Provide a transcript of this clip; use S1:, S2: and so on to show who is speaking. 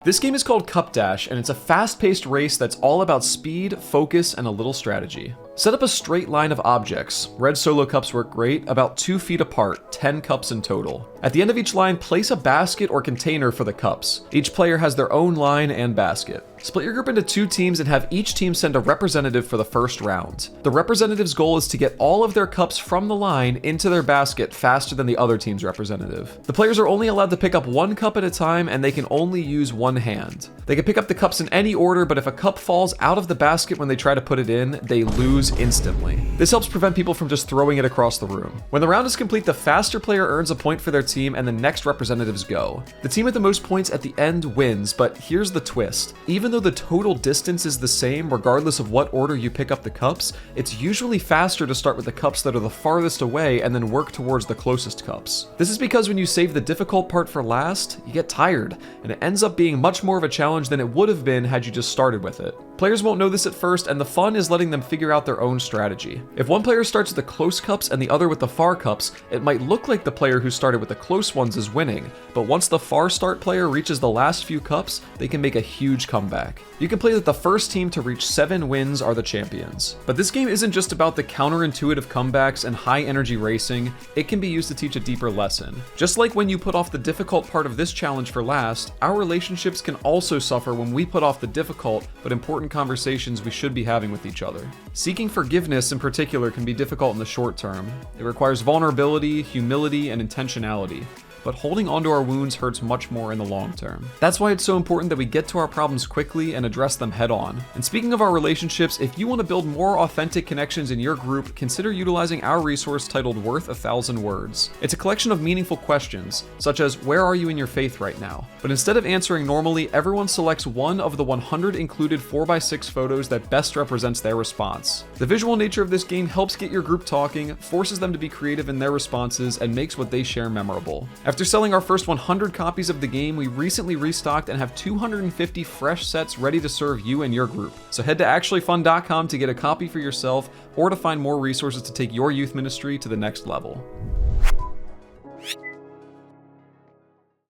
S1: This game is called Cup Dash, and it's a fast-paced race that's all about speed, focus, and a little strategy. Set up a straight line of objects. Red solo cups work great, about 2 feet apart, 10 cups in total. At the end of each line, place a basket or container for the cups. Each player has their own line and basket. Split your group into 2 teams and have each team send a representative for the first round. The representative's goal is to get all of their cups from the line into their basket faster than the other team's representative. The players are only allowed to pick up 1 cup at a time, and they can only use 1 hand. They can pick up the cups in any order, but if a cup falls out of the basket when they try to put it in, they lose instantly. This helps prevent people from just throwing it across the room. When the round is complete, the faster player earns a point for their team and the next representatives go. The team with the most points at the end wins, but here's the twist. Even though the total distance is the same regardless of what order you pick up the cups, it's usually faster to start with the cups that are the farthest away and then work towards the closest cups. This is because when you save the difficult part for last, you get tired, and it ends up being much more of a challenge than it would have been had you just started with it. Players won't know this at first, and the fun is letting them figure out their own strategy. If one player starts with the close cups and the other with the far cups, it might look like the player who started with the close ones is winning, but once the far start player reaches the last few cups, they can make a huge comeback. You can play that the first team to reach 7 wins are the champions. But this game isn't just about the counterintuitive comebacks and high energy racing, it can be used to teach a deeper lesson. Just like when you put off the difficult part of this challenge for last, our relationships can also suffer when we put off the difficult but important conversations we should be having with each other. Seeking forgiveness in particular can be difficult in the short term. It requires vulnerability, humility, and intentionality. But holding onto our wounds hurts much more in the long term. That's why it's so important that we get to our problems quickly and address them head on. And speaking of our relationships, if you want to build more authentic connections in your group, consider utilizing our resource titled Worth 1,000 Words. It's a collection of meaningful questions, such as where are you in your faith right now? But instead of answering normally, everyone selects one of the 100 included 4x6 photos that best represents their response. The visual nature of this game helps get your group talking, forces them to be creative in their responses, and makes what they share memorable. After selling our first 100 copies of the game, we recently restocked and have 250 fresh sets ready to serve you and your group. So head to ActuallyFun.com to get a copy for yourself or to find more resources to take your youth ministry to the next level.